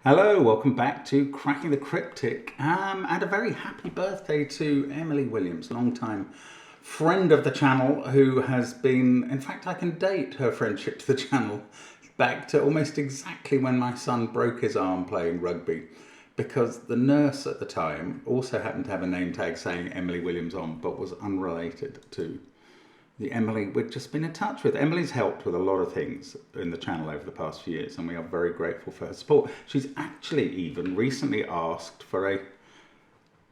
Hello, welcome back to Cracking the Cryptic, and a very happy birthday to Emily Williams, long-time friend of the channel who has been, in fact I can date her friendship to the channel back to almost exactly when my son broke his arm playing rugby, because the nurse at the time also happened to have a name tag saying Emily Williams on, but was unrelated to the Emily we'd just been in touch with. Emily's helped with a lot of things in the channel over the past few years, and we are very grateful for her support. She's actually even recently asked for a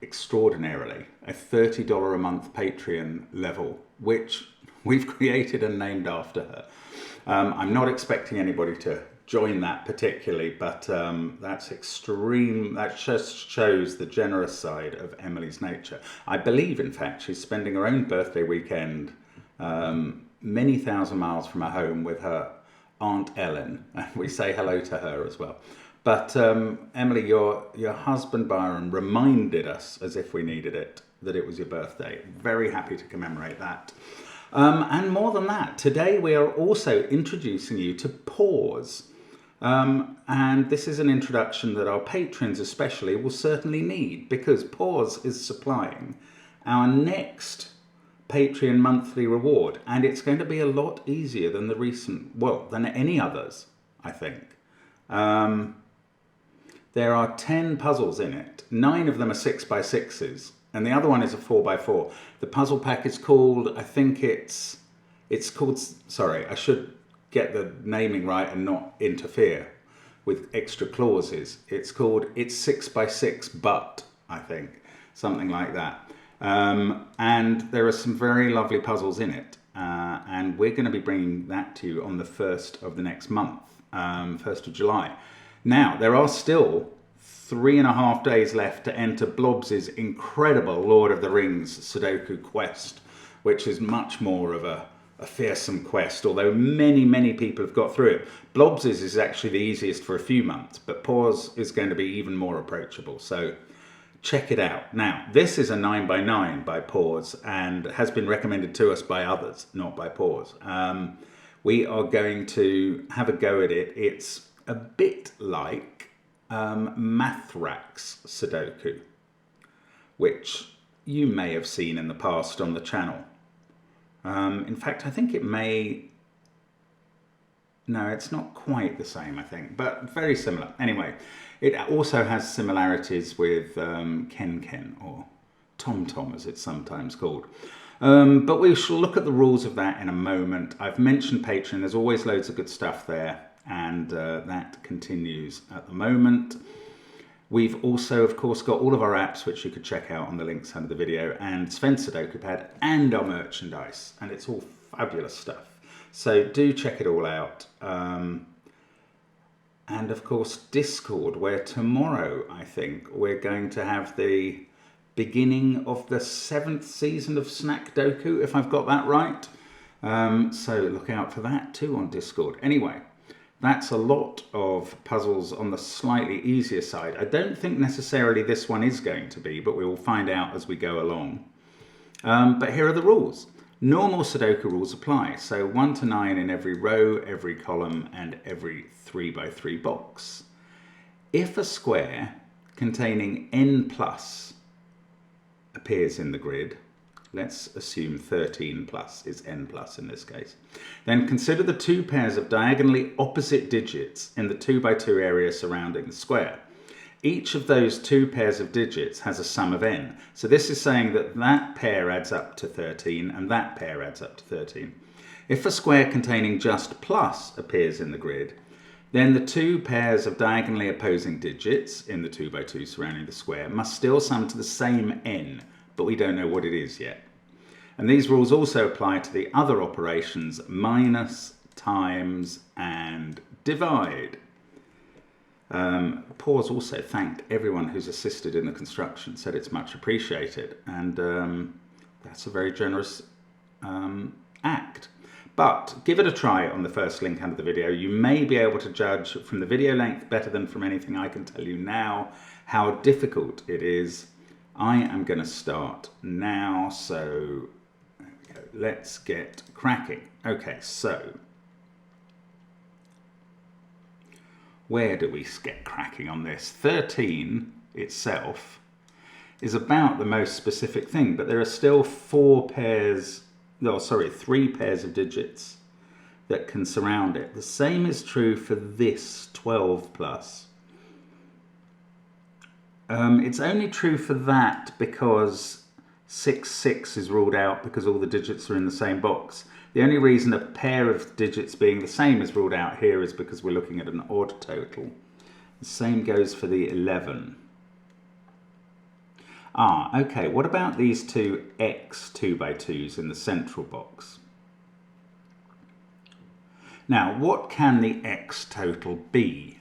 $30 a month Patreon level, which we've created and named after her. I'm not expecting anybody to join that particularly, but that's extreme. That just shows the generous side of Emily's nature. I believe, in fact, she's spending her own birthday weekend many thousand miles from her home with her Aunt Ellen. We say hello to her as well. But Emily, your husband Byron reminded us, as if we needed it, that it was your birthday. Very happy to commemorate that. And more than that, today we are also introducing you to Paws. And this is an introduction that our patrons especially will certainly need, because Paws is supplying our next Patreon monthly reward, and it's going to be a lot easier than the recent, than any others, I think. There are 10 puzzles in it. 9 of them are 6x6s, and the other one is a 4x4. The puzzle pack is called, I think it's called, sorry, I should get the naming right and not interfere with extra clauses. It's called It's 6x6 But, I think, something like that. And there are some very lovely puzzles in it, and we're going to be bringing that to you on the 1st of the next month, 1st of July. Now, there are still 3.5 days left to enter Blobs' incredible Lord of the Rings Sudoku quest, which is much more of a fearsome quest, although many people have got through it. Blobs' is actually the easiest for a few months, but Paws is going to be even more approachable, so check it out. Now, this is a 9x9 by Paws and has been recommended to us by others, not by Paws. We are going to have a go at it. It's a bit like Mathrax Sudoku, which you may have seen in the past on the channel. In fact, I think it may... No, it's not quite the same, I think, but very similar. Anyway, it also has similarities with Ken, or Tom, as it's sometimes called. But we shall look at the rules of that in a moment. I've mentioned Patreon. There's always loads of good stuff there, and that continues at the moment. We've also, of course, got all of our apps, which you could check out on the links under the video, and Sven's SUDOKU PAD, and our merchandise, and it's all fabulous stuff. So do check it all out. And of course, Discord, where tomorrow, I think, we're going to have the beginning of the 7th season of Snackdoku, if I've got that right. So look out for that too on Discord. Anyway, that's a lot of puzzles on the slightly easier side. I don't think necessarily this one is going to be, but we will find out as we go along. But here are the rules. Normal Sudoku rules apply, so 1 to 9 in every row, every column, and every 3x3 box. If a square containing n plus appears in the grid, let's assume 13 plus is n plus in this case, then consider the 2 pairs of diagonally opposite digits in the 2x2 area surrounding the square. Each of those 2 pairs of digits has a sum of n. So this is saying that that pair adds up to 13 and that pair adds up to 13. If a square containing just plus appears in the grid, then the 2 pairs of diagonally opposing digits in the 2x2 surrounding the square must still sum to the same n, but we don't know what it is yet. And these rules also apply to the other operations minus, times, and divide. Paws also thanked everyone who's assisted in the construction, said it's much appreciated, and that's a very generous act. But give it a try on the first link under the video. You may be able to judge from the video length better than from anything I can tell you now how difficult it is. I am going to start now, so there we go. Let's get cracking. Okay, so where do we get cracking on this? 13 itself is about the most specific thing, but there are still three pairs of digits that can surround it. The same is true for this 12 plus. It's only true for that because 6, 6 is ruled out because all the digits are in the same box. The only reason a pair of digits being the same is ruled out here is because we're looking at an odd total. The same goes for the 11. Okay, what about these two X 2x2s in the central box? Now, what can the X total be?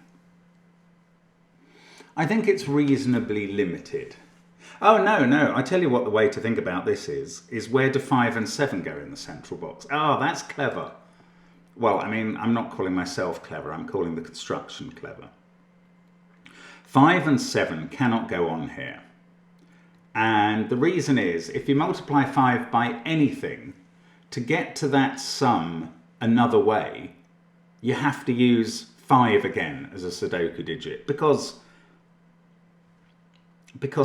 I think it's reasonably limited. Oh, no, I tell you what the way to think about this is where do 5 and 7 go in the central box? Oh, that's clever. Well, I mean, I'm not calling myself clever, I'm calling the construction clever. 5 and 7 cannot go on here. And the reason is, if you multiply 5 by anything, to get to that sum another way, you have to use 5 again as a Sudoku digit because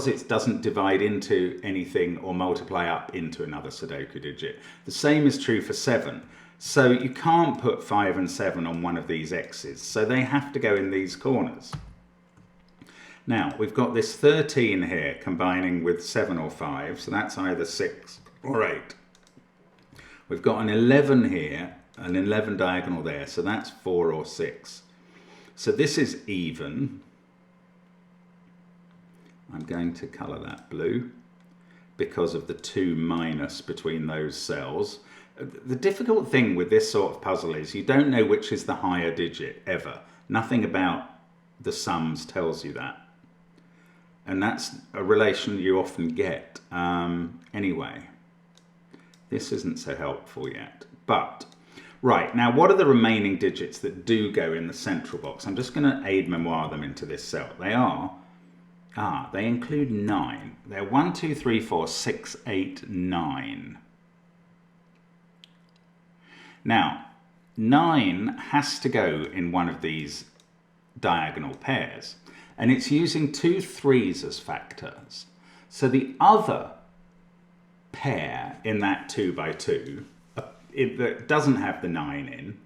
it doesn't divide into anything or multiply up into another Sudoku digit. The same is true for 7. So you can't put 5 and 7 on one of these X's, so they have to go in these corners. Now, we've got this 13 here combining with 7 or 5, so that's either 6 or 8. We've got an 11 here, an 11 diagonal there, so that's 4 or 6. So this is even. I'm going to colour that blue because of the 2 minus between those cells. The difficult thing with this sort of puzzle is you don't know which is the higher digit ever. Nothing about the sums tells you that. And that's a relation you often get. Anyway, this isn't so helpful yet. But, right, now what are the remaining digits that do go in the central box? I'm just going to aide-memoire them into this cell. They include 9. They're 1, 2, 3, 4, 6, 8, 9. Now, 9 has to go in one of these diagonal pairs, and it's using 2 3s as factors. So the other pair in that 2x2, that doesn't have the 9 in,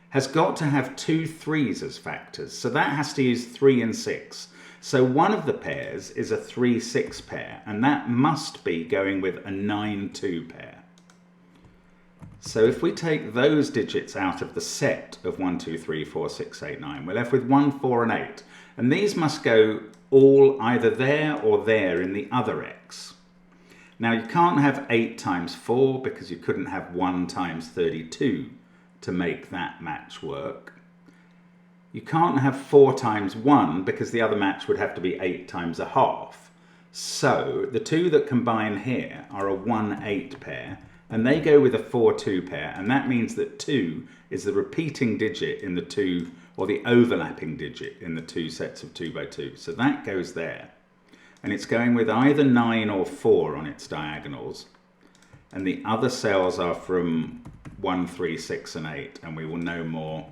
has got to have 2 3s as factors. So that has to use 3 and 6. So one of the pairs is a 3-6 pair, and that must be going with a 9-2 pair. So if we take those digits out of the set of 1, 2, 3, 4, 6, 8, 9, we're left with 1, 4, and 8. And these must go all either there or there in the other X. Now you can't have 8 times 4 because you couldn't have 1 times 32 to make that match work. You can't have 4 times 1 because the other match would have to be 8 times a half. So the two that combine here are a 1-8 pair, and they go with a 4-2 pair, and that means that 2 is the repeating digit in the 2, or the overlapping digit in the 2 sets of 2x2. So that goes there. And it's going with either 9 or 4 on its diagonals. And the other cells are from 1, 3, 6, and 8, and we will know more.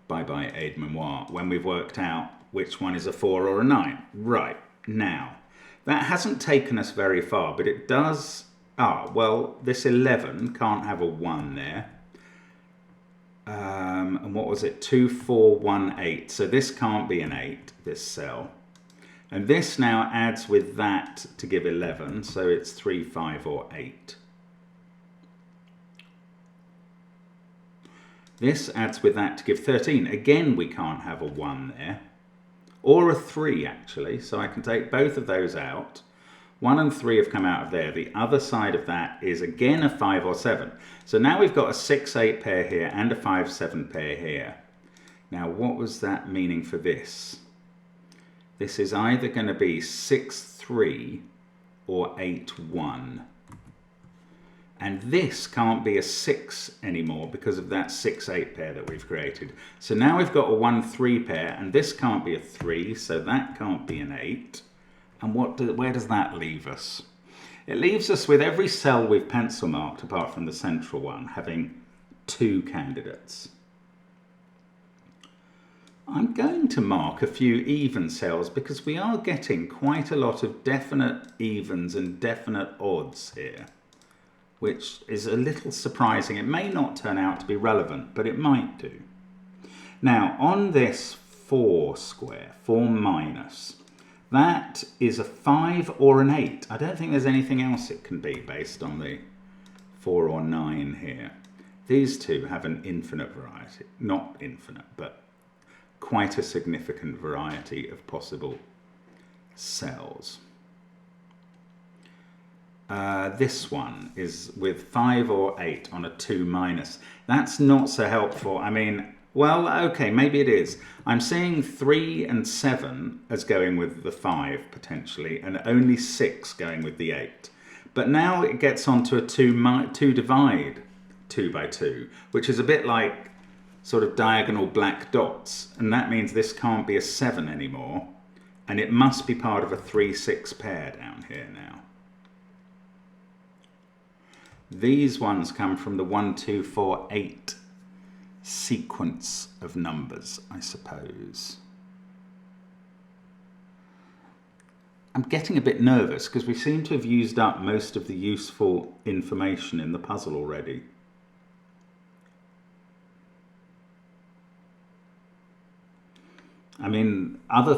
Bye-bye aide-memoire, when we've worked out which one is a 4 or a 9. Right, now, that hasn't taken us very far, but it does... well, this 11 can't have a 1 there. And what was it? 2, 4, 1, 8. So this can't be an 8, this cell. And this now adds with that to give 11, so it's 3, 5, or 8. This adds with that to give 13. Again, we can't have a 1 there. Or a 3, actually. So I can take both of those out. 1 and 3 have come out of there. The other side of that is again a 5 or 7. So now we've got a 6-8 pair here and a 5-7 pair here. Now, what was that meaning for this? This is either going to be 6-3 or 8-1. And this can't be a 6 anymore because of that 6-8 pair that we've created. So now we've got a 1-3 pair, and this can't be a 3, so that can't be an 8. And where does that leave us? It leaves us with every cell we've pencil marked, apart from the central one, having 2 candidates. I'm going to mark a few even cells because we are getting quite a lot of definite evens and definite odds here, which is a little surprising. It may not turn out to be relevant, but it might do. Now, on this 4 square, 4 minus, that is a 5 or an 8. I don't think there's anything else it can be based on the 4 or 9 here. These two have an infinite variety. Not infinite, but quite a significant variety of possible cells. This one is with 5 or 8 on a 2 minus. That's not so helpful. I mean, well, okay, maybe it is. I'm seeing 3 and 7 as going with the 5 potentially, and only 6 going with the 8. But now it gets onto a 2 divide 2 by 2, which is a bit like sort of diagonal black dots, and that means this can't be a 7 anymore, and it must be part of a 3-6 pair down here now. These ones come from the 1, 2, 4, 8 sequence of numbers, I suppose. I'm getting a bit nervous because we seem to have used up most of the useful information in the puzzle already. I mean, other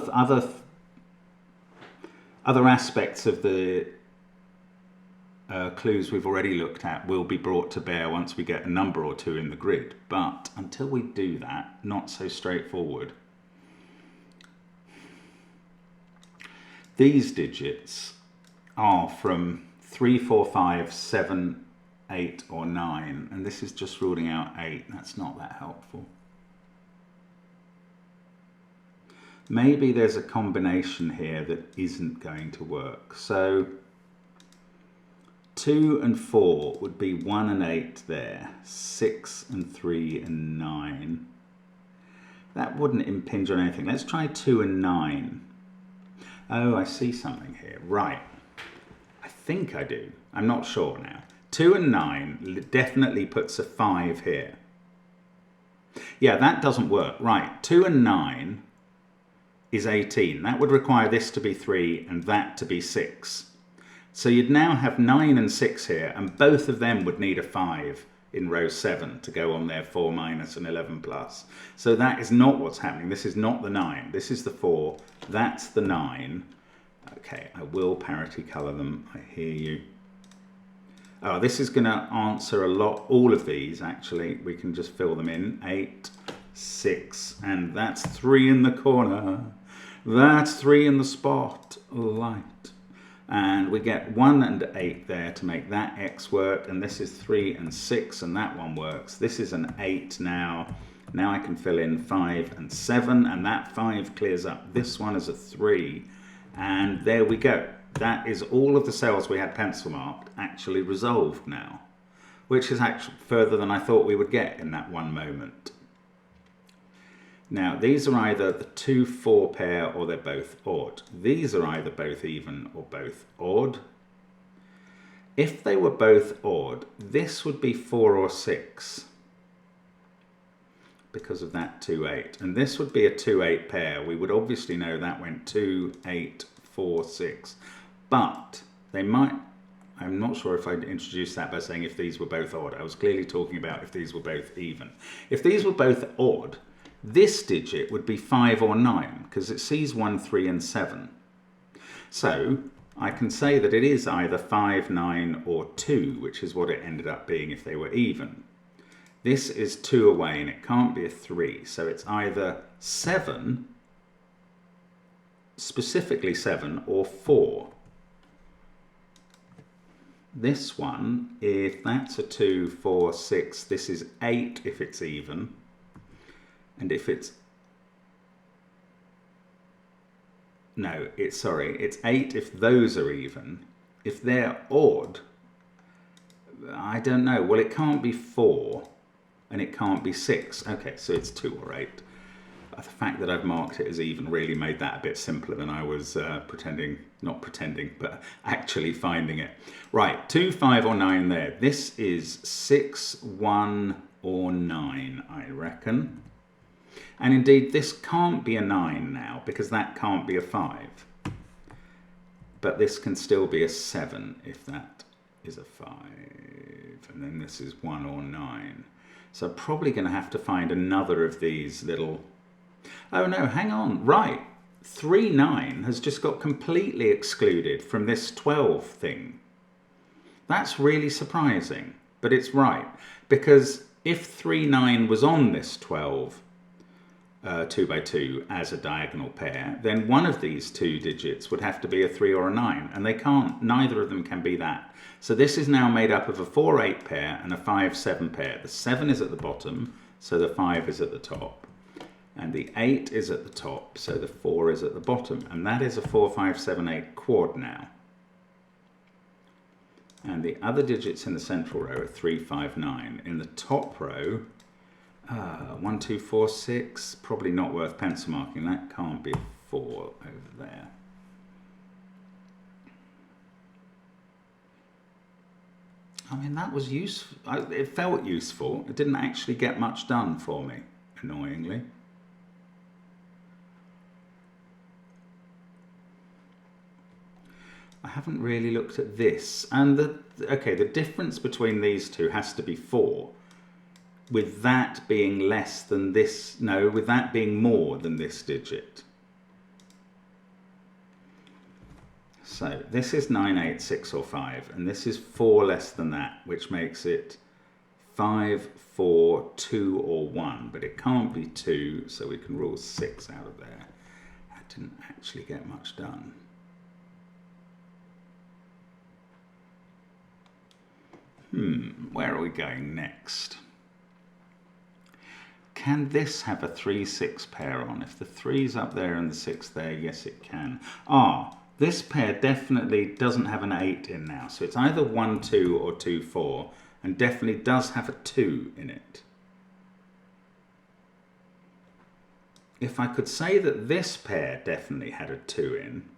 aspects of the clues we've already looked at will be brought to bear once we get a number or two in the grid. But until we do that, not so straightforward. These digits are from 3, 4, 5, 7, 8, or 9. And this is just ruling out 8. That's not that helpful. Maybe there's a combination here that isn't going to work. So 2 and 4 would be 1 and 8 there. 6 and 3 and 9. That wouldn't impinge on anything. Let's try 2 and 9. Oh, I see something here. Right. I think I do. I'm not sure now. 2 and 9 definitely puts a 5 here. Yeah, that doesn't work. Right. 2 and 9 is 18. That would require this to be 3 and that to be 6. So you'd now have 9 and 6 here, and both of them would need a 5 in row 7 to go on their 4 minus and 11 plus. So that is not what's happening. This is not the 9. This is the 4. That's the 9. Okay, I will parity colour them. I hear you. Oh, this is going to answer a lot. All of these, actually. We can just fill them in. 8, 6, and that's 3 in the corner. That's 3 in the spot. Light. And we get 1 and 8 there to make that X work. And this is 3 and 6, and that one works. This is an 8 now. Now I can fill in 5 and 7, and that 5 clears up. This one is a 3. And there we go. That is all of the cells we had pencil marked actually resolved now, which is actually further than I thought we would get in that one moment. Now, these are either the 2-4 pair or they're both odd. These are either both even or both odd. If they were both odd, this would be 4 or 6 because of that 2, 8. And this would be a 2, 8 pair. We would obviously know that went 2, 8, 4, 6. But they might, I'm not sure if I'd introduced that by saying if these were both odd. I was clearly talking about if these were both even. If these were both odd, this digit would be 5 or 9 because it sees 1, 3 and 7. So I can say that it is either 5, 9 or 2, which is what it ended up being if they were even. This is 2 away and it can't be a 3. So it's either 7, specifically 7, or 4. This one, if that's a 2, 4, 6, this is 8 if it's even. And if it's, no, it's 8 if those are even. If they're odd, I don't know. Well, it can't be 4 and it can't be 6. Okay, so it's 2 or 8. The fact that I've marked it as even really made that a bit simpler than I was not pretending, but actually finding it. Right, 2, 5 or 9 there. This is 6, 1 or 9, I reckon. And indeed, this can't be a 9 now, because that can't be a 5. But this can still be a 7 if that is a 5. And then this is 1 or 9. So I'm probably going to have to find another of these little... Oh no, hang on. Right. 3, 9 has just got completely excluded from this 12 thing. That's really surprising, but it's right. Because if 3, 9 was on this 12 2 by 2 as a diagonal pair, then one of these two digits would have to be a 3 or a 9, and they can't. Neither of them can be that. So this is now made up of a 4, 8 pair and a 5, 7 pair. The 7 is at the bottom, so the 5 is at the top. And the 8 is at the top, so the 4 is at the bottom. And that is a 4, 5, 7, 8 quad now. And the other digits in the central row are 3, 5, 9. In the top row, 1, 2, 4, 6. Probably not worth pencil marking. That can't be a 4 over there. I mean, that was useful. It felt useful. It didn't actually get much done for me, annoyingly. I haven't really looked at this. And the difference between these two has to be 4. With that being less than this, no, with that being more than this digit. So this is 9, 8, 6 or 5, and this is 4 less than that, which makes it 5, 4, 2 or 1, but it can't be 2, so we can rule 6 out of there. That didn't actually get much done. Where are we going next? Can this have a 3, 6 pair on? If the 3's up there and the 6 there, yes it can. This pair definitely doesn't have an 8 in now, so it's either 1, 2 or 2, 4, and definitely does have a 2 in it. If I could say that this pair definitely had a 2 in.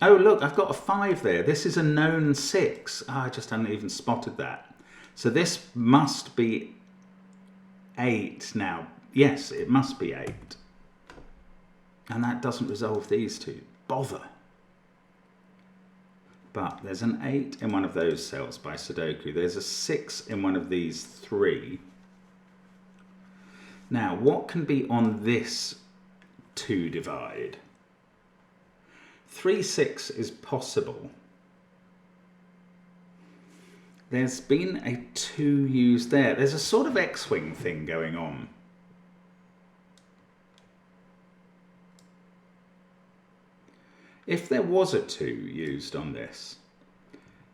Oh look, I've got a 5 there. This is a known 6. I just hadn't even spotted that. So this must be 8 now. Yes, it must be 8. And that doesn't resolve these two. Bother. But there's an 8 in one of those cells by Sudoku. There's a 6 in one of these 3. Now, what can be on this 2 divide? 3, 6 is possible. There's been a 2 used there. There's a sort of X-wing thing going on. If there was a 2 used on this,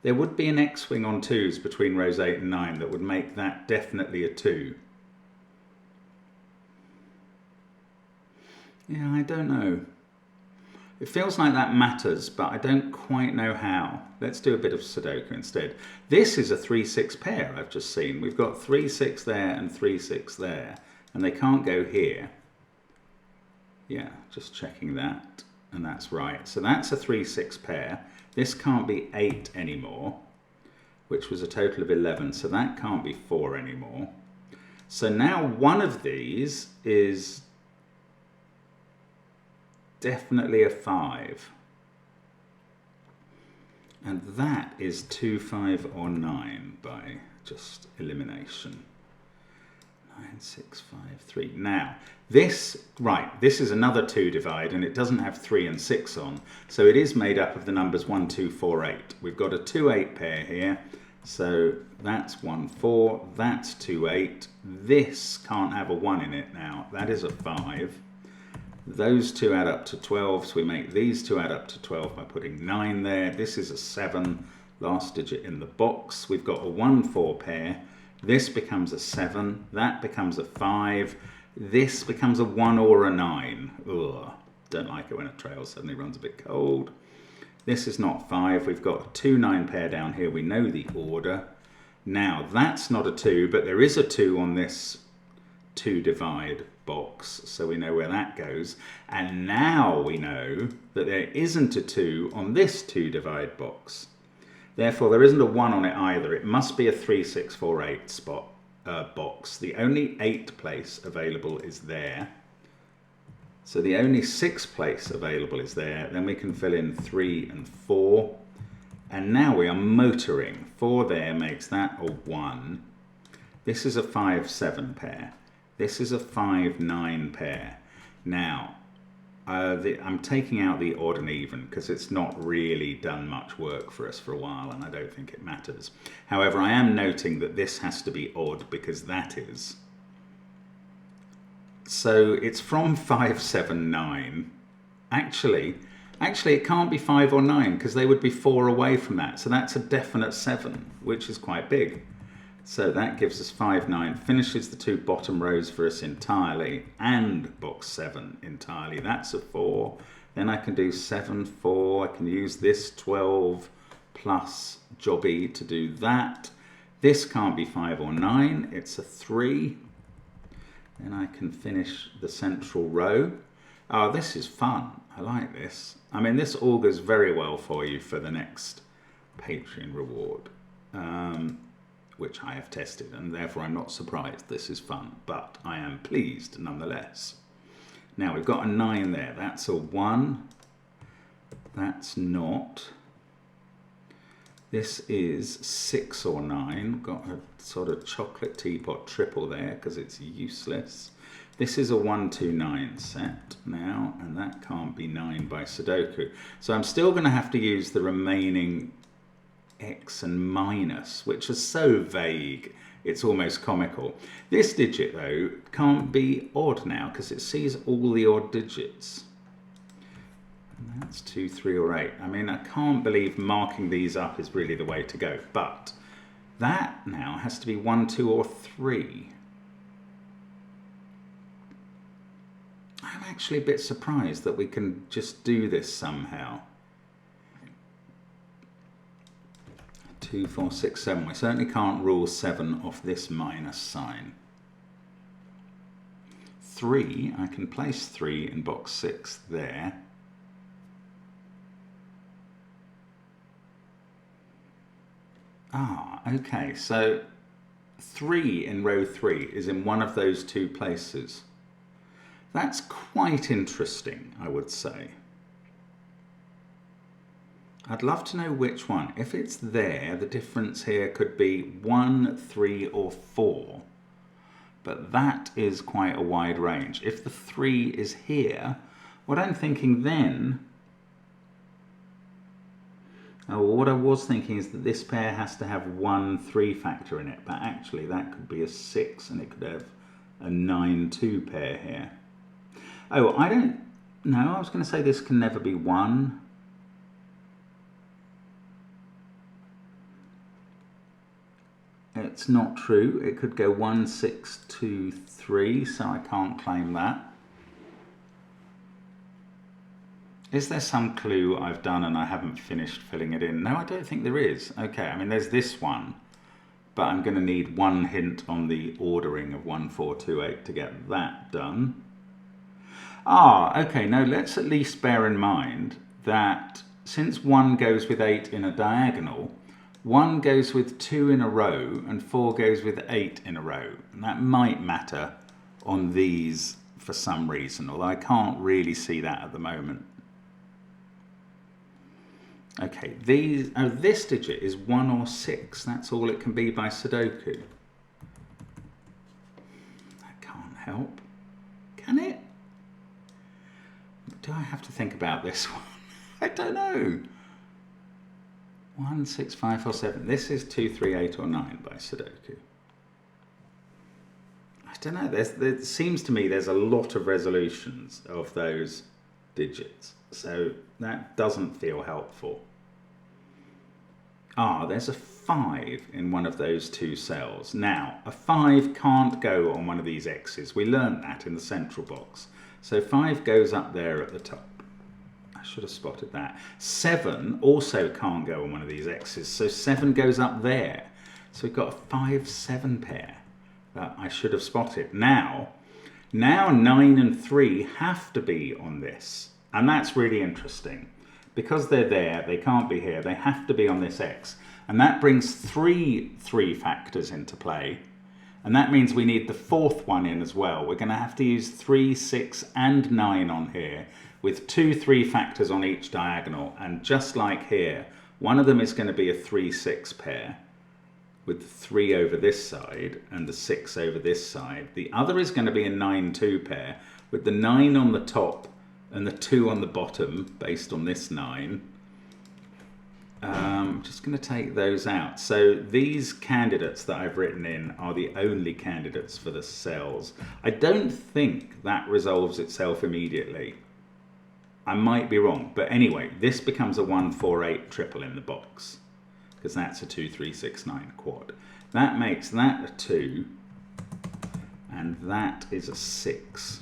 there would be an X-wing on 2s between rows 8 and 9 that would make that definitely a 2. Yeah, I don't know. It feels like that matters, but I don't quite know how. Let's do a bit of Sudoku instead. This is a 3, 6 pair I've just seen. We've got 3, 6 there and 3, 6 there, and they can't go here. Yeah, just checking that. And that's right. So that's a 3, 6 pair. This can't be 8 anymore, which was a total of 11. So that can't be 4 anymore. So now one of these is definitely a 5. And that is 2, 5 or 9 by just elimination. 9, 6, 5, 3. Now, this is another 2 divide, and it doesn't have 3 and 6 on, so it is made up of the numbers 1, 2, 4, 8. We've got a 2, 8 pair here, so that's 1, 4, that's 2, 8. This can't have a 1 in it now. That is a 5. Those two add up to 12, so we make these two add up to 12 by putting 9 there. This is a 7, last digit in the box. We've got a 1, 4 pair. This becomes a 7, that becomes a 5, this becomes a 1 or a 9. Ugh, don't like it when a trail suddenly runs a bit cold. This is not 5, we've got a 2, 9 pair down here, we know the order. Now that's not a 2, but there is a 2 on this 2 divide box, so we know where that goes. And now we know that there isn't a 2 on this 2 divide box. Therefore, there isn't a 1 on it either. It must be a 3, 6, 4, 8 spot box. The only 8th place available is there. So the only 6th place available is there. Then we can fill in 3 and 4. And now we are motoring. 4 there makes that a 1. This is a 5-7 pair. This is a 5-9 pair. Now, I'm taking out the odd and even because it's not really done much work for us for a while, and I don't think it matters. However, I am noting that this has to be odd because that is. So it's from 5, 7, 9. Actually, it can't be 5 or 9 because they would be 4 away from that. So that's a definite 7, which is quite big. So that gives us 5, 9, finishes the 2 bottom rows for us entirely, and box 7 entirely. That's a 4. Then I can do 7, 4. I can use this 12 plus jobby to do that. This can't be 5 or 9. It's a 3. Then I can finish the central row. Oh, this is fun. I like this. I mean, this augurs very well for you for the next Patreon reward, which I have tested, and therefore I'm not surprised this is fun, but I am pleased nonetheless. Now we've got a 9 there. That's a 1. That's not. This is 6 or 9. Got a sort of chocolate teapot triple there because it's useless. This is a 1, 2, 9 set now, and that can't be 9 by Sudoku. So I'm still going to have to use the remaining X and minus, which are so vague, it's almost comical. This digit, though, can't be odd now because it sees all the odd digits. And that's 2, 3, or 8. I mean, I can't believe marking these up is really the way to go, but that now has to be 1, 2, or 3. I'm actually a bit surprised that we can just do this somehow. 2, 4, 6, 7. We certainly can't rule 7 off this minus sign. 3, I can place 3 in box 6 there. Ah, okay, so 3 in row 3 is in one of those 2 places. That's quite interesting, I would say. I'd love to know which one. If it's there, the difference here could be 1, 3, or 4. But that is quite a wide range. If the 3 is here, what I'm thinking then... Oh, what I was thinking is that this pair has to have 1 3 factor in it. But actually, that could be a 6, and it could have a 9 2 pair here. Oh, I don't know. I was going to say this can never be 1. It's not true. It could go 1, 6, 2, 3, so I can't claim that. Is there some clue I've done and I haven't finished filling it in? No, I don't think there is. Okay, I mean, there's this one, but I'm going to need one hint on the ordering of 1, 4, 2, 8 to get that done. Ah, okay, no, let's at least bear in mind that since 1 goes with 8 in a diagonal, 1 goes with 2 in a row and 4 goes with 8 in a row. And that might matter on these for some reason, although I can't really see that at the moment. Okay, this digit is 1 or 6. That's all it can be by Sudoku. That can't help. Can it? Do I have to think about this one? I don't know. 1, 6, 5, 4, 7. This is 2, 3, 8, or 9 by Sudoku. I don't know. There seems to me there's a lot of resolutions of those digits. So that doesn't feel helpful. Ah, there's a 5 in one of those 2 cells. Now, a 5 can't go on one of these X's. We learned that in the central box. So 5 goes up there at the top. I should have spotted that. 7 also can't go on one of these X's. So 7 goes up there. So we've got a 5, 7 pair that I should have spotted. Now 9 and 3 have to be on this. And that's really interesting. Because they're there, they can't be here, they have to be on this X. And that brings 3 factors into play. And that means we need the fourth one in as well. We're going to have to use 3, 6 and 9 on here with 2 3 factors on each diagonal. And just like here, one of them is going to be a 3, 6 pair with the 3 over this side and the 6 over this side. The other is going to be a 9, 2 pair with the 9 on the top and the 2 on the bottom based on this 9. I'm just going to take those out. So these candidates that I've written in are the only candidates for the cells. I don't think that resolves itself immediately. I might be wrong, but anyway, this becomes a 1, 4, 8 triple in the box because that's a 2, 3, 6, 9 quad. That makes that a 2 and that is a 6.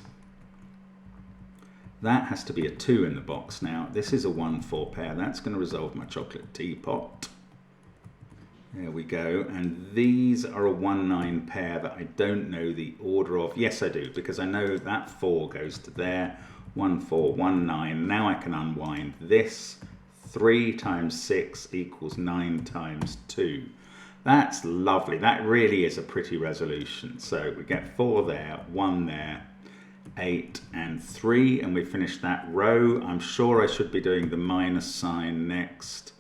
That has to be a 2 in the box now. This is a 1, 4 pair. That's going to resolve my chocolate teapot. There we go. And these are a 1, 9 pair that I don't know the order of. Yes, I do, because I know that 4 goes to there. 1, 4, 1, 9. Now I can unwind this. 3 times 6 equals 9 times 2. That's lovely. That really is a pretty resolution. So we get 4 there, 1 there, 8 and 3, and we finish that row. I'm sure I should be doing the minus sign next,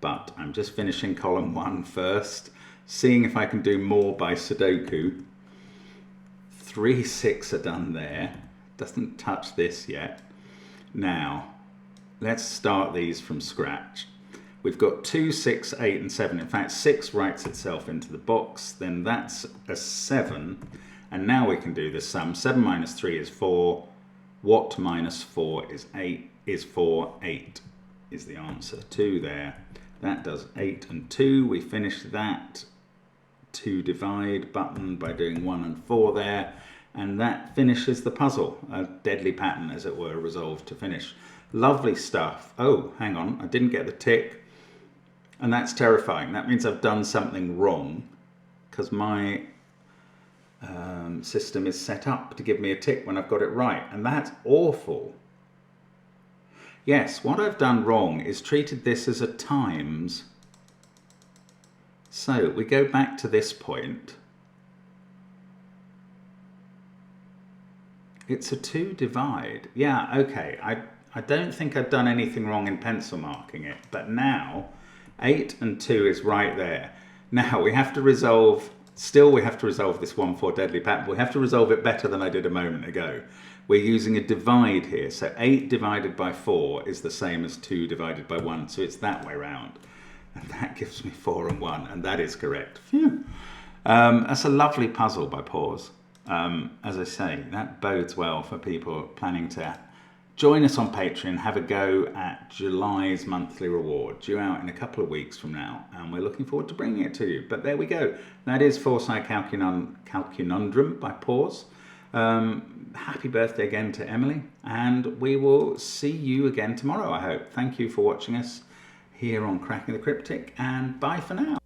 but I'm just finishing column 1 first, seeing if I can do more by Sudoku. 3, 6 are done there. Doesn't touch this yet. Now, let's start these from scratch. We've got 2, 6, 8 and 7. In fact, 6 writes itself into the box, then that's a 7. And now we can do the sum. 7 minus 3 is 4. What minus 4 is 8? Is 4. 8 is the answer. 2 there. That does 8 and 2. We finish that to divide button by doing 1 and 4 there. And that finishes the puzzle. A deadly pattern, as it were, resolved to finish. Lovely stuff. Oh, hang on. I didn't get the tick. And that's terrifying. That means I've done something wrong because my system is set up to give me a tick when I've got it right, and that's awful. Yes, what I've done wrong is treated this as a times. So we go back to this point. It's a 2 divide. Yeah, okay. I don't think I've done anything wrong in pencil marking it, but now 8 and 2 is right there. Now we have to resolve. Still, we have to resolve this 1, 4 deadly pattern. We have to resolve it better than I did a moment ago. We're using a divide here. So 8 divided by 4 is the same as 2 divided by 1. So it's that way round. And that gives me 4 and 1. And that is correct. Phew. That's a lovely puzzle by Paws. As I say, that bodes well for people planning to join us on Patreon, have a go at July's monthly reward, due out in a couple of weeks from now, and we're looking forward to bringing it to you. But there we go. That is Foresight Calcunundrum by Paws. Happy birthday again to Emily, and we will see you again tomorrow, I hope. Thank you for watching us here on Cracking the Cryptic, and bye for now.